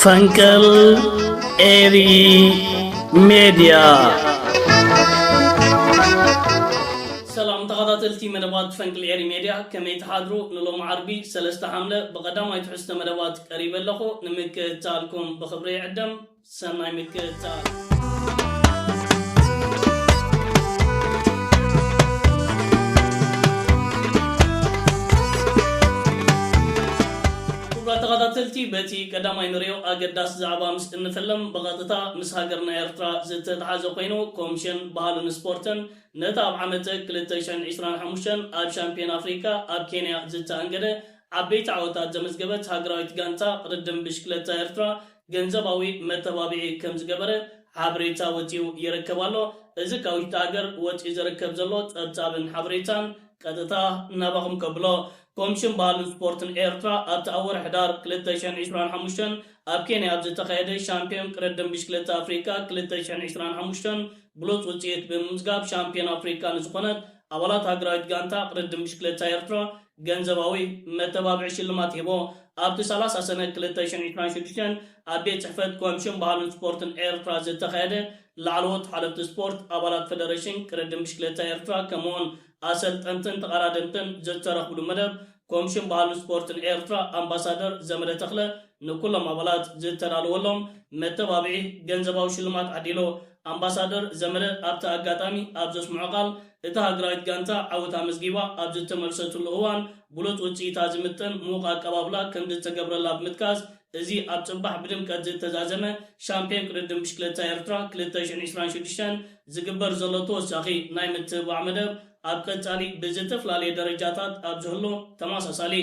ፈንቅል ኤሪ ሚዲያ ሰላም ተኸታተልቲ መደባት ፈንቅል ኤሪ ሚዲያ ከመይ ተሓድሩ ንሎም ዓርቢ 3 ሓምለ በቀዳማይ ትሕዝቶ መደባት ቀሪበ ኣለኹ ንምክትታልኩም ብኽብሪ ይዕደም ሰናይ ምክትታል ተኸታተልቲ በቲ ቀዳማይ ንሪኦ ኣገዳስ ዛዕባ ምስ እንፈለም በቐጥታ ምስ ሃገርና ኤርትራ ዝተተሓዘ ኮይኑ ኮሚሽን ባህልን ስፖርትን ነቲ ኣብ ዓመት 2025 ኣብ ሻምፒዮን ኣፍሪካ ኣብ ኬንያ ዝተኣንገደ ዓበይቲ ዓወታት ዘመዝገበት ሃገራዊት ጋንታ ቅድድም ብሽክለታ ኤርትራ ገንዘባዊ መተባብዒ ከም ዝገበረ ሓበሬታ ወፂኡ ይርከብ ኣሎ እዚ ካብ ውሽጢ ሃገር ወፂኡ ዝርከብ ዘሎ ፀብፃብን ሓበሬታን ቀጥታ እናባኹም ከብሎ ኮሚሽን ባህልን ስፖርትን ኤርትራ ኣብቲ ኣወር ሕዳር 2025 ኣብ ኬንያ ኣብ ዝተኻየደ ሻምፒዮን ቅድድም ብሽክለታ ኣፍሪካ 2025 ብሉፅ ውፅኢት ብምምዝጋብ ሻምፒዮን ኣፍሪካ ንዝኾነት ኣባላት ሃገራዊት ጋንታ ቅድድም ብሽክለታ ኤርትራ ገንዘባዊ መተባብዒ ሽልማት ሂቦ ኣብቲ 30 ሰነ 2026 ኣብ ቤት ጽሕፈት ኮሚሽን ባህልን ስፖርትን ኤርትራ ዝተኻየደ ላዕለዎት ሓለፍቲ ስፖርት ኣባላት ፌደሬሽን ቅድድም ብሽክለታ ኤርትራ ከምኡውን ኣሰልጠንትን ተቐዳደምትን ዝተረኽብሉ መደብ ኮሚሽን ባህልን ስፖርትን ኤርትራ ኣምባሳደር ዘመደ ተኽለ ንኩሎም ኣባላት ዝተዳለወሎም መተባብዒ ገንዘባዊ ሽልማት ዓዲሎ ኣምባሳደር ዘመደ ኣብቲ ኣጋጣሚ ኣብ ዘስምዖ ቃል እቲ ሃገራዊት ጋንታ ዓወታ መዝጊባ ኣብ ዝተመልሰትሉ እዋን ብሉፅ ውፅኢታ ዝምጥን ምዉቕ ኣቀባብላ ከም ዝተገብረላ ብምጥቃስ እዚ ኣብ ጽባሕ ብድምቀት ዝተዛዘመ ሻምፒዮን ቅድድም ብሽክለታ ኤርትራ 2026 ዝግበር ዘሎ ተወሳኺ ናይ ምትብባዕ መደብ ኣብ ቀጻሊ ብዝተፈላለየ ደረጃታት ኣብ ዝህሉ ተመሳሳሊ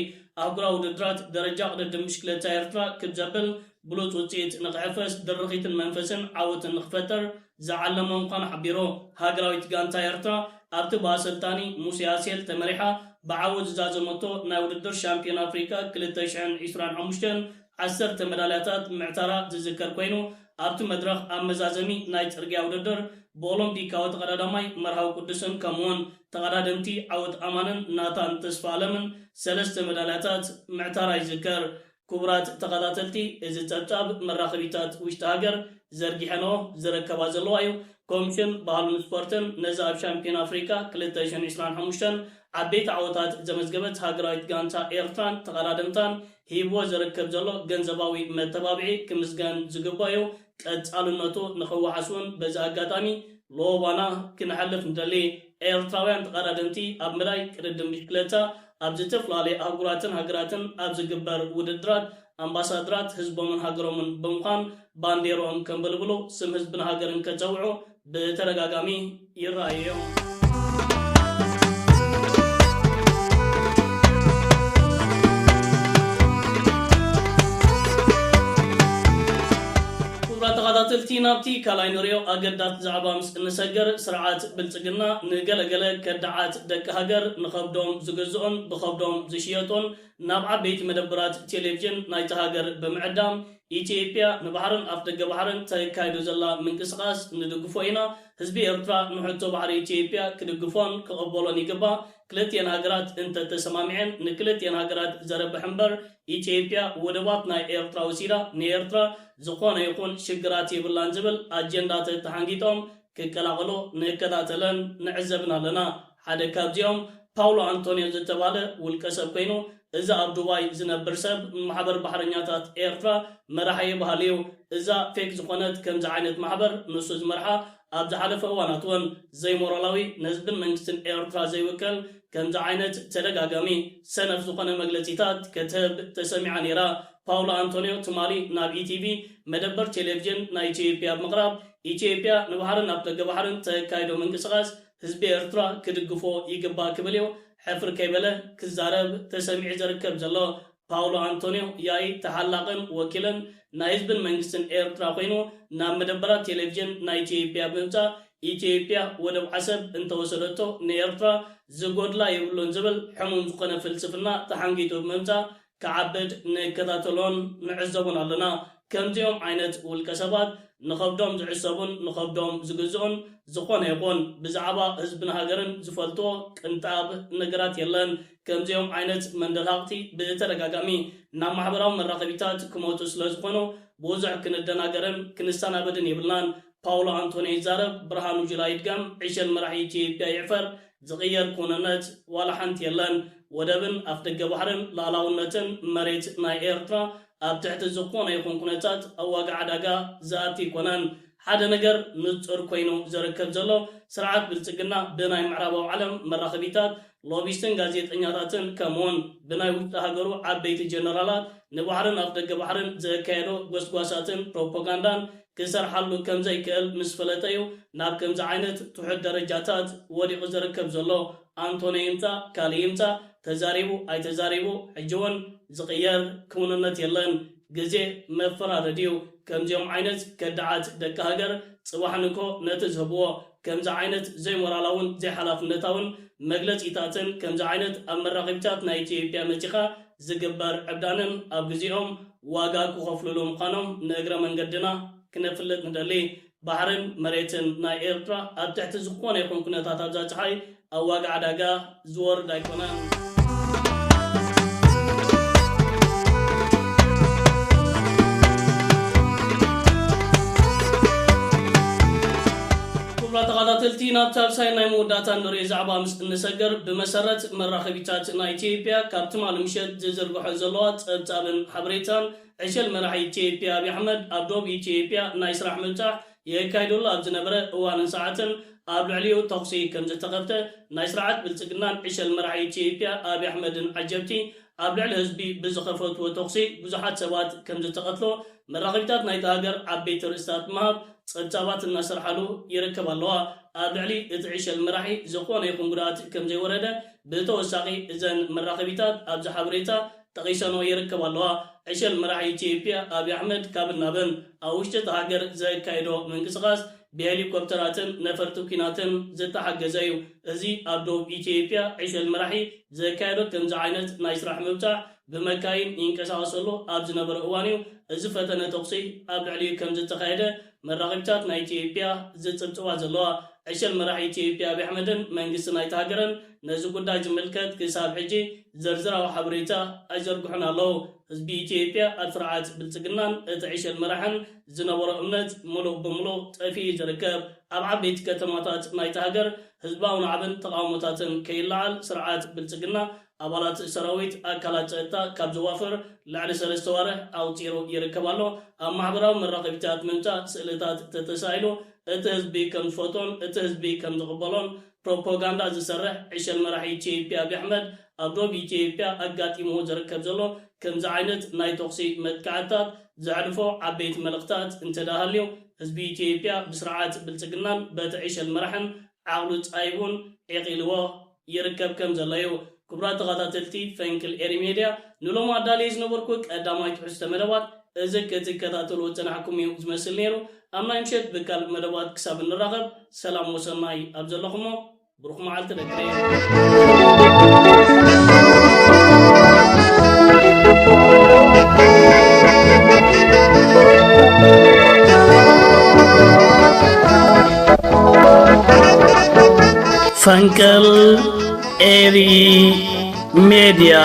ኣህጉራዊ ውድድራት ደረጃ ቅድድም ብሽክለታ ኤርትራ ክዘብል ብሉፅ ውፅኢት ንኽሕፈስ ድርኺትን መንፈስን ዓወትን ንኽፈጠር ዝዓለመ ምዃኑ ሓቢሩ ሃገራዊት ጋንታ ኤርትራ ኣብቲ ብኣሰልጣኒ ሙሴ ኣሴል ተመሪሓ ብዓወት ዝዛዘመቶ ናይ ውድድር ሻምፒዮን ኣፍሪካ 2025 10 መዳልያታት ምዕተራ ዝዝከር ኮይኑ ኣብቲ መድረኽ ኣመዛዘሚ ናይ ጽርግያ ውድድር ብኦሎምፒካዊ ተቐዳዳማይ መርሃዊ ቅዱስን ከምኡውን ተቐዳደምቲ ዓወት ኣማንን ናታን ተስፋ ኣለምን 3 መዳልያታት ምዕተራ ይዝከር ክቡራት ተኸታተልቲ እዚ ጸብጻብ መራኸቢታት ውሽጢ ሃገር ዘርጊሐኖ ዝረከባ ዘለዋ እዩ ኮሚሽን ባህልን ስፖርትን ነዚ ኣብ ሻምፒዮን ኣፍሪካ 2025 ዓበይቲ ዓወታት ዘመዝገበት ሃገራዊት ጋንታ ኤርትራን ተቐዳደምታን ሂቦ ዝርከብ ዘሎ ገንዘባዊ መተባብዒ ክምስገን ዝግባእ እዩ ቀጻልነቱ ንኽወሓስውን በዚ ኣጋጣሚ ሎባና ክንሓልፍ ንደሊ ኤርትራውያን ተቐዳደምቲ ኣብ ምራይ ቅድድም ብሽክለታ ኣብ ዝተፈላለዩ ኣህጉራትን ሃገራትን ኣብ ዝግበር ውድድራት ኣምባሳደራት ህዝቦምን ሃገሮምን ብምዃን ባንዴሮኦም ከንበልብሉ ስም ህዝብን ሃገርን ከፀውዑ ብተደጋጋሚ ይረኣዩ እዮም ተኸታተልቲ ናብቲ ካልኣይ ንሪኦ ኣገዳት ዛዕባ ምስ እንሰገር ስርዓት ብልጽግና ንገለገለ ከዳዓት ደቂ ሃገር ንኸብዶም ዝገዝኦን ብኸብዶም ዝሽየጦን ናብ ዓበይቲ መደብራት ቴሌቭዥን ናይቲ ሃገር ብምዕዳም ኢትዮጵያ ንባሕርን ኣፍ ደገ ባሕርን ተካይዶ ዘላ ምንቅስቓስ ንድግፎ ኢና ህዝቢ ኤርትራ ንሕቶ ባሕሪ ኢትዮጵያ ክድግፎን ክቕበሎን ይግባእ ክልቲአን ሃገራት እንተተሰማሚዐን ንክልቲአን ሃገራት ዘረብሕ እምበር ኢትዮጵያ ወደባት ናይ ኤርትራ ወሲዳ ንኤርትራ ዝኾነ ይኹን ሽግራት የብላን ዝብል ኣጀንዳት ተሓንጊጦም ክቀላቐሎ ንከታተለን ንዕዘብን ኣለና ሓደ ካብዚኦም ፓውሎ አንቶኒዮ ዝተባሃለ ውልቀ ሰብ ኮይኑ እዛ ኣብ ዱባይ ዝነብር ሰብ ማሕበር ባሕረኛታት ኤርትራ መራሒ ባህል እዩ እዛ ፌክ ዝኾነት ከምዚ ዓይነት ማሕበር ንሱ ዝመርሓ ኣብ ዝሓለፈ እዋናት እውን ዘይሞራላዊ ንህዝብን መንግስትን ኤርትራ ዘይውክል ከምዚ ዓይነት ተደጋጋሚ ሰነፍ ዝኾነ መግለፂታት ክትህብ ተሰሚዓ ነይራ ፓውሎ አንቶኒዮ ትማሊ ናብ ኢቲቪ መደበር ቴሌቭዥን ናይ ኢትዮጵያ ብምቕራብ ኢትዮጵያ ንባሕርን ኣብ ደገ ባሕርን ተካይዶ ምንቅስቓስ ህዝቢ ኤርትራ ክድግፎ ይግባእ ክብል እዩ ሕፍር ከይበለ ክዛረብ ተሰሚዑ ዝርከብ ዘሎ ፓውሎ አንቶኒዮ ያይ ተሓላቕን ወኪልን ናይ ህዝብን መንግስትን ኤርትራ ኮይኑ ናብ መደበራት ቴሌቭዥን ናይ ኢትዮጵያ ብምምፃእ ኢትዮጵያ ወደብ ዓሰብ እንተወሰደቶ ንኤርትራ ዝጎድላ የብሉን ዝብል ሕሙም ዝኾነ ፍልስፍና ተሓንጊጡ ብምምፃእ كعبد نكتاتلون نعزبون علينا ከምዚኦም ዓይነት ውልቀ ሰባት ንኸብዶም ዝዕሰቡን ንኸብዶም ዝግዝኡን ዝኾነ ይኹን ብዛዕባ ህዝብን ሃገርን ዝፈልጥዎ ቅንጣብ ነገራት የለን። ከምዚኦም ዓይነት መንደላቕቲ ብተደጋጋሚ ናብ ማሕበራዊ መራኸቢታት ክመፁ ስለ ዝኾኑ ብዙሕ ክንደናገርን ክንሰናበድን ይብልናን። ፓውሎ አንቶኒ ይዛረብ፣ ብርሃኑ ጁላ ይድገም፣ ዕሸል መራሒ ኢትዮጵያ ይዕፈር፣ ዝቕየር ኩነነት ዋላ ሓንቲ የለን። ወደብን ኣፍደገ ባሕርን ላዕላውነትን መሬት ናይ ኤርትራ ኣብ ትሕቲ ዝኾነ ይኹን ኩነታት ኣዋጋዕ ዕዳጋ ዝኣቲ ይኮነን። ሓደ ነገር ንጹር ኮይኑ ዝርከብ ዘሎ ስርዓት ብልጽግና ብናይ ምዕራባዊ ዓለም መራኸቢታት ሎቢስትን ጋዜጠኛታትን ከምኡውን ብናይ ውሽጢ ሃገሩ ዓበይቲ ጀነራላት ንባሕርን ኣፍደገ ባሕርን ዘካየዶ ጎስጓሳትን ፕሮፓጋንዳን ክሰርሓሉ ከም ዘይክእል ምስ ፈለጠ እዩ ናብ ከምዚ ዓይነት ትሑት ደረጃታት ወዲቑ ዝርከብ ዘሎ። አንቶኒ ይምፃ ካሊእ ይምፃ ተዛሪቡ ኣይተዛሪቡ ሕጂ እውን ዝቕየር ክውንነት የለን። ግዜ መፈራረድ እዩ። ከምዚኦም ዓይነት ከዳዓት ደቂ ሃገር ጽባሕ ንኮ ነቲ ዝህብዎ ከምዚ ዓይነት ዘይሞራላውን ዘይሓላፍነታውን መግለፂታትን ከምዚ ዓይነት ኣብ መራኸቢታት ናይ ኢትዮጵያ መፂኻ ዝግበር ዕብዳንን ኣብ ግዜኦም ዋጋ ክኸፍልሉ ምዃኖም ንእግረ መንገድና ክነፍልጥ ንደሊ። ባሕርን መሬትን ናይ ኤርትራ ኣብ ትሕቲ ዝኾነ ይኹን ኩነታት ኣብዛ ፀሓይ ኣብ ዋጋ ዕዳጋ ዝወርድ ኣይኮነን። ተኸታተልቲ ናብ ሳልሳይ ናይ መወዳእታ ንሪኦ ዛዕባ ምስ እንሰገር ብመሰረት መራኸቢታት ናይ ኢትዮጵያ ካብቲ ማልምሸት ዝዝርግሖ ዘለዋ ፀብፃብን ሓበሬታን ዕሸል መራሒ ኢትዮጵያ አብይ አሕመድ ኣብ ዶብ ኢትዮጵያ ናይ ስራሕ ምብፃሕ የካይደሉ ኣብ ዝነበረ እዋንን ሰዓትን ኣብ ልዕሊኡ ተኽሲ ከም ዝተኸፍተ ናይ ስርዓት ብልፅግናን ዕሸል መራሒ ኢትዮጵያ አብይ አሕመድን ዓጀብቲ ኣብ ልዕሊ ህዝቢ ብዝኸፈትዎ ተኽሲ ብዙሓት ሰባት ከም ዝተቐትሎ መራኸቢታት ናይቲ ሃገር ዓበይቲ ርእስታት ምሃብ ፀብፃባት እናሰርሓሉ ይርከብ ኣለዋ። ኣብ ልዕሊ እቲ ዕሸል መራሒ ዝኾነ ይኹን ጉድኣት ከም ዘይወረደ ብተወሳኺ እዘን መራኸቢታት ኣብዚ ሓበሬታ ጠቒሰኖ ይርከብ ኣለዋ። ዕሸል መራሒ ኢትዮጵያ አብይ አሕመድ ካብን ናብን ኣብ ውሽጢ እቲ ሃገር ዘካይዶ ምንቅስቓስ ብሄሊኮፕተራትን ነፈርቲ ኩናትን ዝተሓገዘ እዩ። እዚ ኣብ ደቡብ ኢትዮጵያ ዕሸል መራሒ ዘካየዶ ከምዚ ዓይነት ናይ ስራሕ ምብፃሕ ብመካይን ይንቀሳቐሰሉ ኣብ ዝነበረ እዋን እዩ። እዚ ፈተነ ተኽሲ ኣብ ልዕሊኡ ከም ዝተኻየደ መራኸቢታት ናይ ኢትዮጵያ ዝፅብፅባ ዘለዋ። ዕሸል መራሒ ኢትዮጵያ አብይ አሕመድን መንግስቲ ናይቲ ሃገርን ነዚ ጉዳይ ዝምልከት ክሳብ ሕጂ ዘርዝራዊ ሓበሬታ ኣይዘርግሑን ኣለዉ። ህዝቢ ኢትዮጵያ ኣብ ስርዓት ብልፅግናን እቲ ዕሸል መራሕን ዝነበሮ እምነት ሙሉእ ብምሉእ ጠፊኡ ዝርከብ። ኣብ ዓበይቲ ከተማታት ናይቲ ሃገር ህዝባዊ ናዕብን ተቃውሞታትን ከይለዓል ስርዓት ብልፅግና ኣባላት ሰራዊት ኣካላት ፀጥታ ካብ ዝዋፍር ላዕሊ 3 ወርሕ ኣውፂሩ ይርከብ ኣሎ። ኣብ ማሕበራዊ መራኸቢታት ምምፃእ ስእልታት ተተሳኢሉ እቲ ህዝቢ ከም ዝፈቶን እቲ ህዝቢ ከም ዝቕበሎን ፕሮፓጋንዳ ዝሰርሕ ዕሸል መራሒ ኢትዮጵያ አብይ አሕመድ ኣብ ዶብ ኢትዮጵያ ኣጋጢሙ ዝርከብ ዘሎ ከምዚ ዓይነት ናይ ተኽሲ መጥቃዕትታት ዘዕድፎ ዓበይቲ መልእኽትታት እንተዳሃልዩ ህዝቢ ኢትዮጵያ ብስርዓት ብልፅግናን በቲ ዕሸል መራሕን ዓቕሉ ፃይቡን ዕቂልዎ ይርከብ ከም ዘሎ እዩ። ክቡራት ተኸታተልቲ ፈንቅል ኤሪ ሚድያ ንሎም ኣዳልየ ዝነበርኩ ቀዳማይ ትሕዝቶ መደባት እዚ ክትከታተሉ ፀናሕኩም እዩ ዝመስል ነይሩ። ኣብ ናይ ምሸት ብካልእ መደባት ክሳብ እንራኸብ ሰላም ወሰናይ ኣብ ዘለኹሞ ብሩኽ መዓልቲ ደግረ ፈንቅል ኤሪ ሚድያ